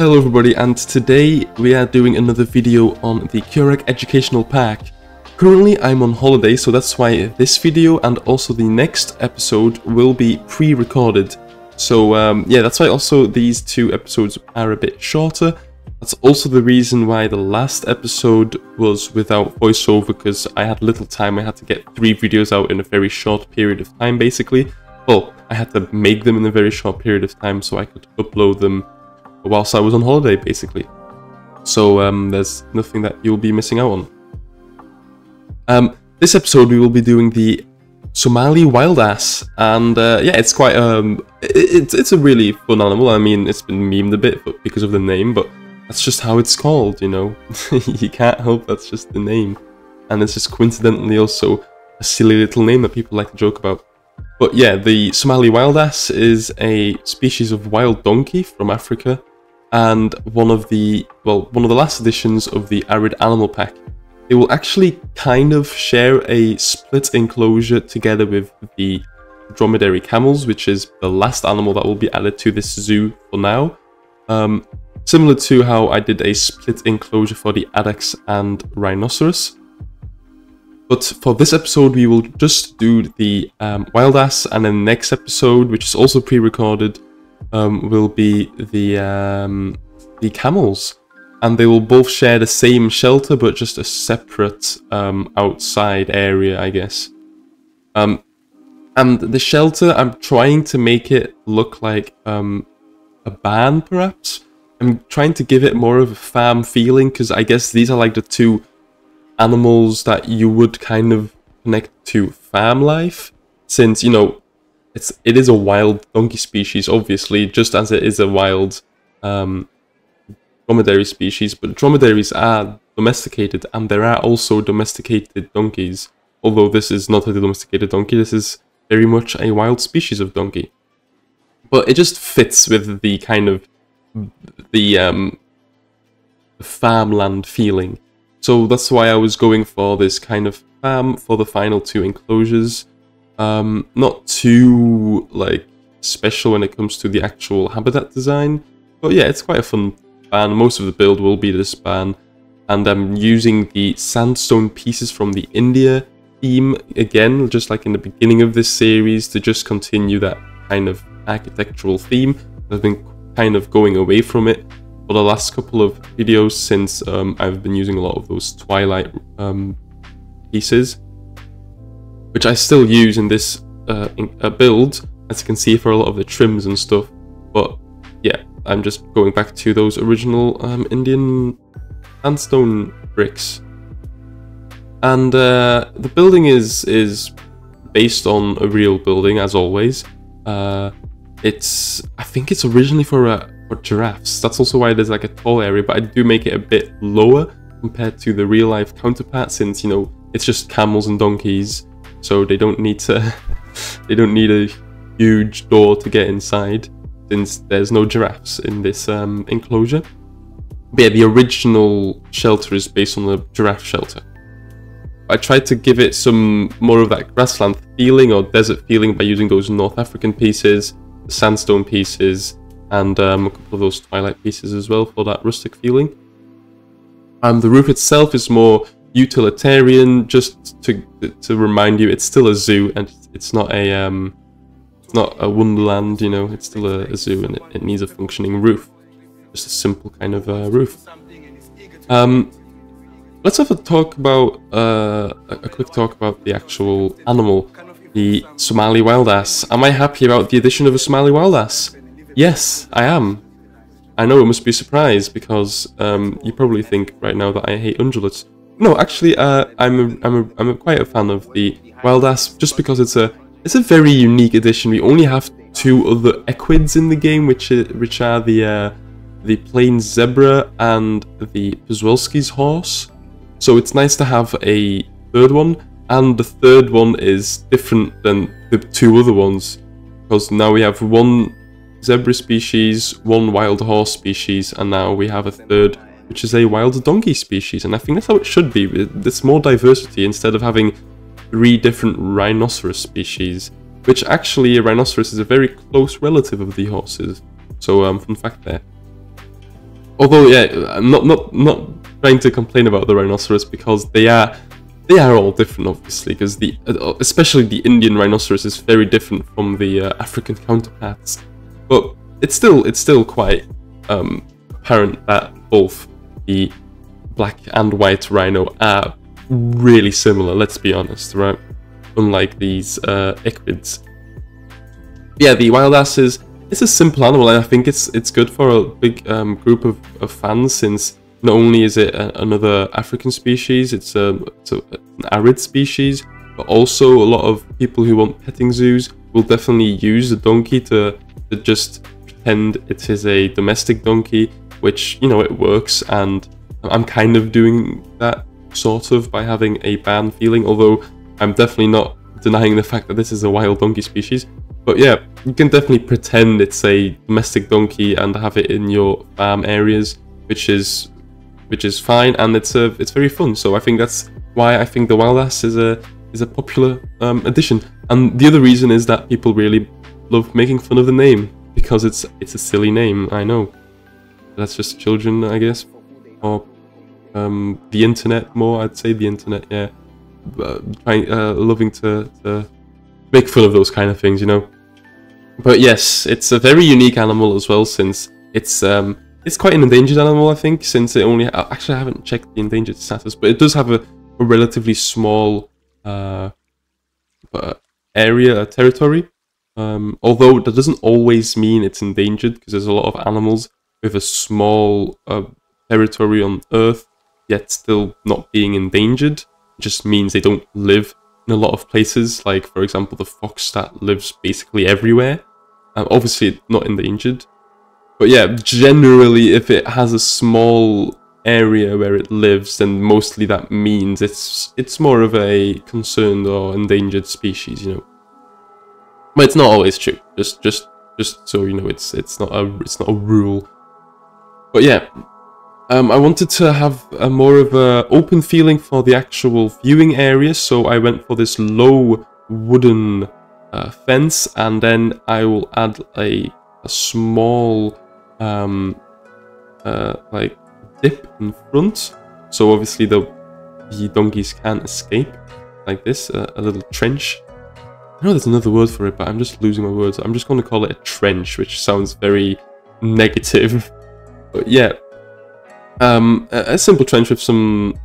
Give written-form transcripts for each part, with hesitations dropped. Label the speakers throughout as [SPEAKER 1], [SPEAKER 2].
[SPEAKER 1] Hello everybody, and today we are doing another video on the Kurak Educational Park. Currently I'm on holiday, so that's why this video and also the next episode will be pre-recorded. So yeah, that's why also these two episodes are a bit shorter. That's also the reason why the last episode was without voiceover, because I had little time. I had to get 3 videos out in a very short period of time, basically. Well, I had to make them in a very short period of time so I could upload them whilst I was on holiday, basically. So there's nothing that you'll be missing out on. This episode we will be doing the Somali Wild Ass, and yeah, it's quite it's a really fun animal. I mean, it's been memed a bit because of the name, but that's just how it's called, you know. You can't help, that's just the name, and it's just coincidentally also a silly little name that people like to joke about. But yeah, the Somali Wild Ass is a species of wild donkey from Africa, and one of the last editions of the Arid animal pack. They will actually kind of share a split enclosure together with the Dromedary Camels, which is the last animal that will be added to this zoo for now. Similar to how I did a split enclosure for the Addax and Rhinoceros. But for this episode, we will just do the Wild Ass, and then the next episode, which is also pre-recorded, will be the camels. And they will both share the same shelter, but just a separate outside area, I guess. And the shelter, I'm trying to make it look like a barn, perhaps. I'm trying to give it more of a farm feeling, because I guess these are like the two animals that you would kind of connect to farm life, since, you know, it is a wild donkey species, obviously, just as it is a wild dromedary species, but dromedaries are domesticated, and there are also domesticated donkeys. Although this is not a domesticated donkey, this is very much a wild species of donkey. But it just fits with the kind of the farmland feeling. So that's why I was going for this kind of farm for the final 2 enclosures. Not too like special when it comes to the actual habitat design, but yeah, it's quite a fun barn. Most of the build will be this barn, and I'm using the sandstone pieces from the India theme again, just like in the beginning of this series, to just continue that kind of architectural theme. I've been kind of going away from it for the last couple of videos, since I've been using a lot of those twilight pieces, which I still use in this build, as you can see, for a lot of the trims and stuff. But yeah, I'm just going back to those original Indian sandstone bricks. And the building is based on a real building, as always. I think it's originally for giraffes. That's also why there's like a tall area, but I do make it a bit lower compared to the real life counterpart, since, you know, it's just camels and donkeys, so they don't need to they don't need a huge door to get inside, since there's no giraffes in this enclosure. But yeah, the original shelter is based on the giraffe shelter. I tried to give it some more of that grassland feeling or desert feeling by using those North African pieces, the sandstone pieces, and a couple of those twilight pieces as well for that rustic feeling. The roof itself is more utilitarian, just to remind you, it's still a zoo, and it's not a wonderland, you know. It's still a zoo, and it needs a functioning roof. Just a simple kind of roof. Let's have a talk about a quick talk about the actual animal, the Somali Wild Ass. Am I happy about the addition of a Somali Wild Ass? Yes, I am. I know it must be a surprise, because you probably think right now that I hate ungulates. No, actually, I'm quite a fan of the Wild Ass, just because it's a very unique addition. We only have 2 other equids in the game, which are the plain zebra and the Przewalski's horse. So it's nice to have a 3rd one, and the 3rd one is different than the 2 other ones, because now we have 1 zebra species, 1 wild horse species, and now we have a 3rd, which is a wild donkey species. And I think that's how it should be. It's more diversity, instead of having 3 different rhinoceros species, which actually a rhinoceros is a very close relative of the horses. So fun fact there. although yeah, I'm not trying to complain about the rhinoceros, because they are all different, obviously, because especially the Indian rhinoceros is very different from the African counterparts. But it's still quite apparent that both the black and white rhino are really similar. Let's be honest, right? Unlike these equids. Yeah, the wild ass it's a simple animal, and I think it's good for a big group of fans, since not only is it another African species, it's an arid species, but also a lot of people who want petting zoos will definitely use the donkey to just pretend it is a domestic donkey, which, you know, it works, and I'm kind of doing that sort of by having a ban feeling, although I'm definitely not denying the fact that this is a wild donkey species. But yeah, you can definitely pretend it's a domestic donkey and have it in your farm areas, which is fine, and it's very fun. So I think that's why I think the wild ass is a popular addition. And the other reason is that people really love making fun of the name, because it's a silly name. I know that's just children, I guess, or the internet more. I'd say the internet, yeah, loving to make fun of those kind of things, you know. But yes, it's a very unique animal as well, since it's quite an endangered animal, I think, since it only... Actually, I haven't checked the endangered status, but it does have a relatively small territory. Although that doesn't always mean it's endangered, because there's a lot of animals with a small territory on Earth, yet still not being endangered. It just means they don't live in a lot of places, like, for example, the fox that lives basically everywhere. Obviously not endangered, but yeah, generally if it has a small area where it lives, then mostly that means it's more of a concerned or endangered species, you know. But it's not always true, just so you know, it's not a rule. But yeah, I wanted to have a more of a open feeling for the actual viewing area, so I went for this low wooden fence, and then I will add a small like dip in front, so obviously the donkeys can't escape, like this, a little trench. I know there's another word for it, but I'm just losing my words. I'm just going to call it a trench, which sounds very negative. But yeah, a simple trench with some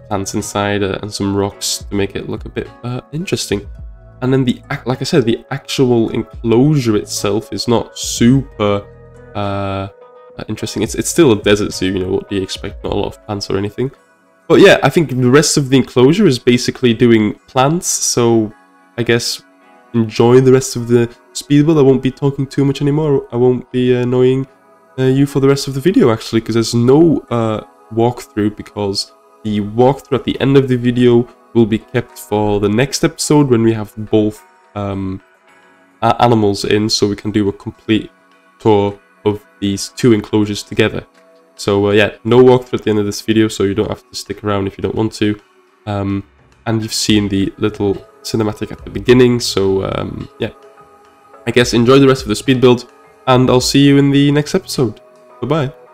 [SPEAKER 1] plants inside and some rocks to make it look a bit interesting. And then like I said, the actual enclosure itself is not super interesting. It's still a desert zoo, you know, what do you expect? Not a lot of plants or anything. But yeah, I think the rest of the enclosure is basically doing plants, so I guess enjoy the rest of the speedbuild. I won't be talking too much anymore. I won't be annoying you for the rest of the video, actually, because there's no walkthrough, because the walkthrough at the end of the video will be kept for the next episode, when we have both animals in, so we can do a complete tour of these two enclosures together. So yeah, no walkthrough at the end of this video, so you don't have to stick around if you don't want to. And you've seen the little cinematic at the beginning, so yeah, I guess enjoy the rest of the speed build, and I'll see you in the next episode. Bye-bye.